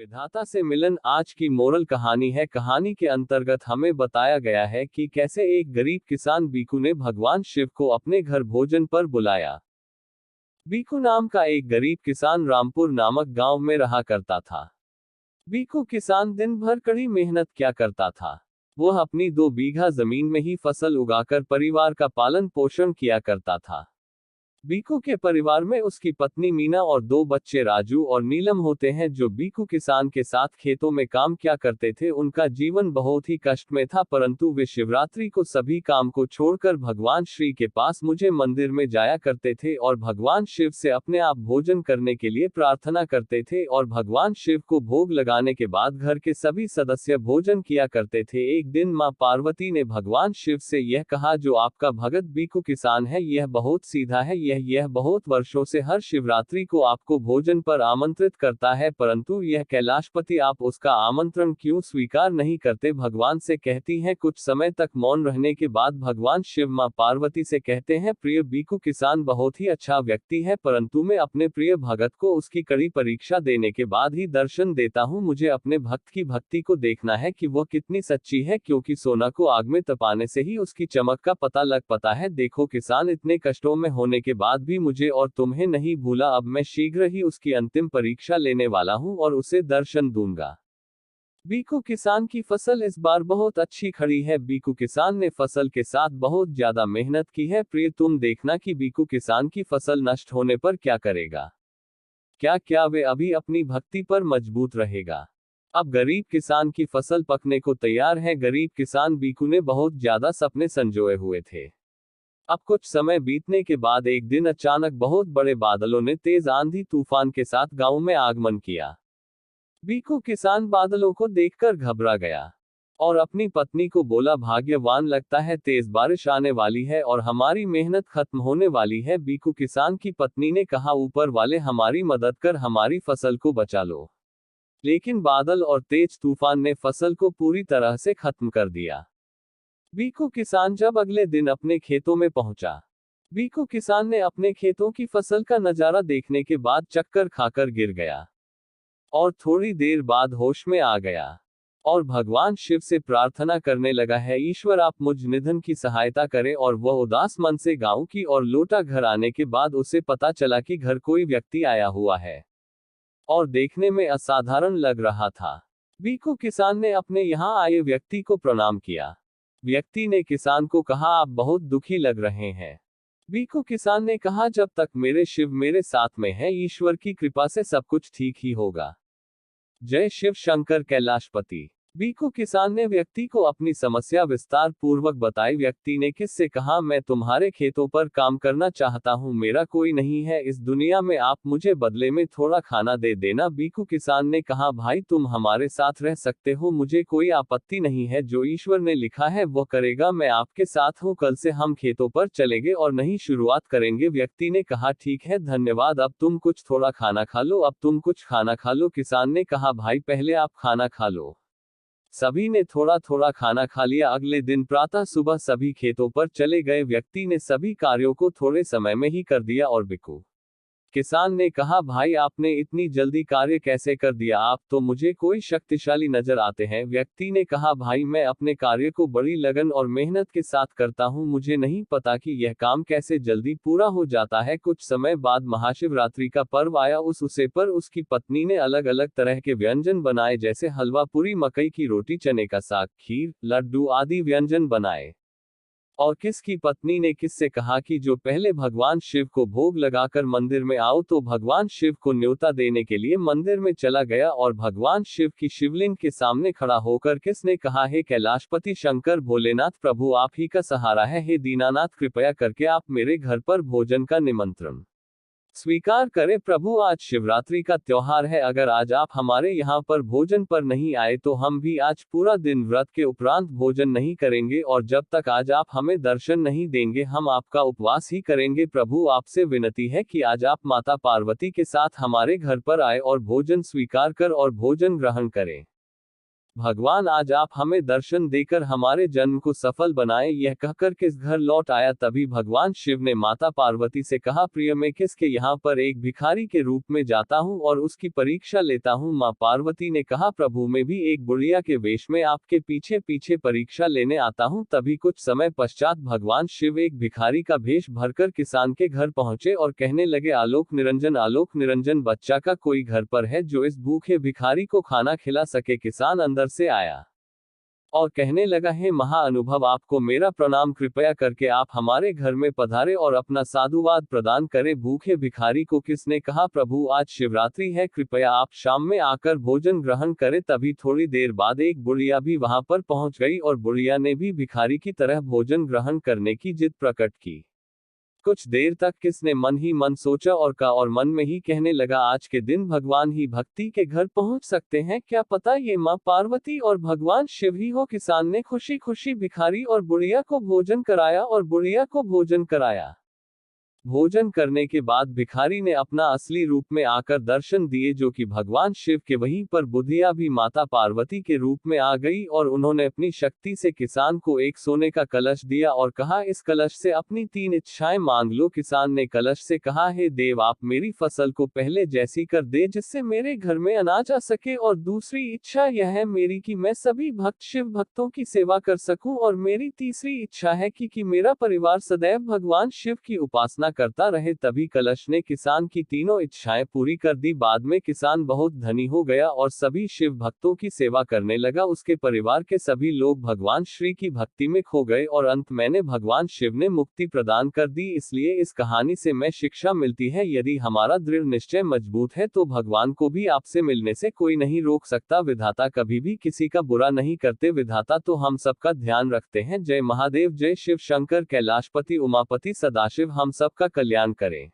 विधाता से मिलन आज की मोरल कहानी है। कहानी के अंतर्गत हमें बताया गया है कि कैसे एक गरीब किसान बीकू ने भगवान शिव को अपने घर भोजन पर बुलाया। बीकू नाम का एक गरीब किसान रामपुर नामक गांव में रहा करता था। बीकू किसान दिन भर कड़ी मेहनत क्या करता था। वह अपनी 2 बीघा जमीन में ही फसल उगाकर परिवार का पालन पोषण किया करता था। बीकू के परिवार में उसकी पत्नी मीना और 2 बच्चे राजू और नीलम होते हैं, जो बीकू किसान के साथ खेतों में काम किया करते थे। उनका जीवन बहुत ही कष्ट में था, परंतु वे शिवरात्रि को सभी काम को छोड़कर भगवान श्री के पास मुझे मंदिर में जाया करते थे और भगवान शिव से अपने आप भोजन करने के लिए प्रार्थना करते थे और भगवान शिव को भोग लगाने के बाद घर के सभी सदस्य भोजन किया करते थे। एक दिन मां पार्वती ने भगवान शिव से यह कहा, जो आपका भगत बीकू किसान है यह बहुत सीधा है, यह बहुत वर्षों से हर शिवरात्रि को आपको भोजन पर आमंत्रित करता है, परंतु यह कैलाशपति आप उसका आमंत्रण क्यों स्वीकार नहीं करते। भगवान से कहती हैं। कुछ समय तक मौन रहने के बाद भगवान शिव मां पार्वती से कहते हैं, प्रिय बीकू किसान बहुत ही अच्छा व्यक्ति है, परंतु मैं अपने प्रिय भगत को उसकी कड़ी परीक्षा देने के बाद ही दर्शन देता हूं। मुझे अपने भक्त की भक्ति को देखना है कि वह कितनी सच्ची है, क्योंकि सोना को आग में तपाने से ही उसकी चमक का पता लग पाता है। देखो किसान, इतने कष्टों में होने के बाद भी मुझे और तुम्हें नहीं भूला। अब मैं शीघ्र ही उसकी अंतिम परीक्षा लेने वाला हूं और उसे दर्शन दूंगा। बीकू किसान की फसल इस बार बहुत अच्छी खड़ी है। बीकू किसान ने फसल के साथ बहुत ज्यादा मेहनत की है। प्रिय, तुम देखना कि बीकू किसान की फसल नष्ट होने पर क्या करेगा। क्या वे अभी अपनी भक्ति पर मजबूत रहेगा। अब गरीब किसान की फसल पकने को तैयार है। गरीब किसान बीकू ने बहुत ज्यादा सपने संजोए हुए थे। अब कुछ समय बीतने के बाद एक दिन अचानक बहुत बड़े बादलों ने तेज आंधी तूफान के साथ गांव में आगमन किया। बीकू किसान बादलों को देखकर घबरा गया और अपनी पत्नी को बोला, भाग्यवान लगता है, तेज बारिश आने वाली है और हमारी मेहनत खत्म होने वाली है। बीकू किसान की पत्नी ने कहा, ऊपर वाले हमारी मदद कर हमारी फसल को बचा लो। लेकिन बादल और तेज तूफान ने फसल को पूरी तरह से खत्म कर दिया। बीकू किसान जब अगले दिन अपने खेतों में पहुंचा, बीकू किसान ने अपने खेतों की फसल का नजारा देखने के बाद चक्कर खाकर गिर गया और थोड़ी देर बाद होश में आ गया और भगवान शिव से प्रार्थना करने लगा है, ईश्वर आप मुझ निधन की सहायता करें। और वह उदास मन से गांव की ओर लौटा। घर आने के बाद उसे पता चला कि घर कोई व्यक्ति आया हुआ है और देखने में असाधारण लग रहा था। बीकू किसान ने अपने यहाँ आए व्यक्ति को प्रणाम किया। व्यक्ति ने किसान को कहा, आप बहुत दुखी लग रहे हैं। बीकू किसान ने कहा, जब तक मेरे शिव मेरे साथ में है, ईश्वर की कृपा से सब कुछ ठीक ही होगा। जय शिव शंकर कैलाशपति। बीकू किसान ने व्यक्ति को अपनी समस्या विस्तार पूर्वक बताई। व्यक्ति ने किससे कहा, मैं तुम्हारे खेतों पर काम करना चाहता हूं, मेरा कोई नहीं है इस दुनिया में, आप मुझे बदले में थोड़ा खाना दे देना। बीकू किसान ने कहा, भाई तुम हमारे साथ रह सकते हो, मुझे कोई आपत्ति नहीं है, जो ईश्वर ने लिखा है वो करेगा, मैं आपके साथ हूं, कल से हम खेतों पर चलेंगे और नई शुरुआत करेंगे। व्यक्ति ने कहा, ठीक है, धन्यवाद, अब तुम कुछ थोड़ा खाना खा लो, अब तुम कुछ खाना खा लो। किसान ने कहा, भाई पहले आप खाना खा लो। सभी ने थोड़ा थोड़ा खाना खा लिया। अगले दिन प्रातः सुबह सभी खेतों पर चले गए। व्यक्ति ने सभी कार्यों को थोड़े समय में ही कर दिया और बीकू किसान ने कहा, भाई आपने इतनी जल्दी कार्य कैसे कर दिया, आप तो मुझे कोई शक्तिशाली नजर आते हैं। व्यक्ति ने कहा, भाई मैं अपने कार्य को बड़ी लगन और मेहनत के साथ करता हूं, मुझे नहीं पता कि यह काम कैसे जल्दी पूरा हो जाता है। कुछ समय बाद महाशिवरात्रि का पर्व आया। उस अवसर पर उसकी पत्नी ने अलग अलग तरह के व्यंजन बनाए, जैसे हलवा पूरी, मकई की रोटी, चने का साग, खीर, लड्डू आदि व्यंजन बनाए। और किसकी पत्नी ने किससे कहा कि जो पहले भगवान शिव को भोग लगाकर मंदिर में आओ, तो भगवान शिव को न्योता देने के लिए मंदिर में चला गया और भगवान शिव की शिवलिंग के सामने खड़ा होकर किसने कहा, हे कैलाशपति शंकर भोलेनाथ प्रभु, आप ही का सहारा है, हे दीनानाथ कृपया करके आप मेरे घर पर भोजन का निमंत्रण स्वीकार करें। प्रभु आज शिवरात्रि का त्योहार है, अगर आज आप हमारे यहाँ पर भोजन पर नहीं आए तो हम भी आज पूरा दिन व्रत के उपरांत भोजन नहीं करेंगे और जब तक आज आप हमें दर्शन नहीं देंगे हम आपका उपवास ही करेंगे। प्रभु आपसे विनती है कि आज आप माता पार्वती के साथ हमारे घर पर आए और भोजन स्वीकार कर और भोजन ग्रहण करें। भगवान आज आप हमें दर्शन देकर हमारे जन्म को सफल बनाएं। यह कहकर किस घर लौट आया। तभी भगवान शिव ने माता पार्वती से कहा, प्रिय मैं किसके यहाँ पर एक भिखारी के रूप में जाता हूँ और उसकी परीक्षा लेता हूँ। माँ पार्वती ने कहा, प्रभु मैं भी एक बुढ़िया के वेश में आपके पीछे पीछे परीक्षा लेने आता हूँ। तभी कुछ समय पश्चात भगवान शिव एक भिखारी का भेष भरकर किसान के घर पहुंचे और कहने लगे, आलोक निरंजन बच्चा का कोई घर पर है जो इस भूखे भिखारी को खाना खिला सके। किसान अंदर से आया और कहने लगा, हे महाअनुभव आपको मेरा प्रणाम, कृपया करके आप हमारे घर में पधारे और अपना साधुवाद प्रदान करें। भूखे भिखारी को किसने कहा, प्रभु आज शिवरात्रि है, कृपया आप शाम में आकर भोजन ग्रहण करें। तभी थोड़ी देर बाद एक बुढ़िया भी वहां पर पहुंच गई और बुढ़िया ने भी भिखारी की तरह भोजन ग्रहण करने की जिद प्रकट की। कुछ देर तक किसने मन ही मन सोचा और मन में ही कहने लगा, आज के दिन भगवान ही भक्ति के घर पहुंच सकते हैं, क्या पता ये माँ पार्वती और भगवान शिव ही हो। किसान ने खुशी खुशी भिखारी और बुढ़िया को भोजन कराया और बुढ़िया को भोजन कराया। भोजन करने के बाद भिखारी ने अपना असली रूप में आकर दर्शन दिए, जो कि भगवान शिव के। वहीं पर बुढ़िया भी माता पार्वती के रूप में आ गई और उन्होंने अपनी शक्ति से किसान को एक सोने का कलश दिया और कहा, इस कलश से अपनी 3 इच्छाएं मांग लो। किसान ने कलश से कहा, हे देव आप मेरी फसल को पहले जैसी कर दे जिससे मेरे घर में अनाज आ सके, और दूसरी इच्छा यह है मेरी कि मैं सभी भक्त शिव भक्तों की सेवा कर सकूं, और मेरी तीसरी इच्छा है कि मेरा परिवार सदैव भगवान शिव की उपासना करता रहे। तभी कलश ने किसान की तीनों इच्छाएं पूरी कर दी। बाद में किसान बहुत धनी हो गया और सभी शिव भक्तों की सेवा करने लगा। उसके परिवार के सभी लोग भगवान श्री की भक्ति में खो गए और अंत में भगवान शिव ने मुक्ति प्रदान कर दी। इसलिए इस कहानी से मैं शिक्षा मिलती है, यदि हमारा दृढ़ निश्चय मजबूत है तो भगवान को भी आपसे मिलने से कोई नहीं रोक सकता। विधाता कभी भी किसी का बुरा नहीं करते, विधाता तो हम सबका ध्यान रखते हैं। जय महादेव, जय शिव शंकर, कैलाशपति, उमापति, सदाशिव हम सबका कल्याण करें।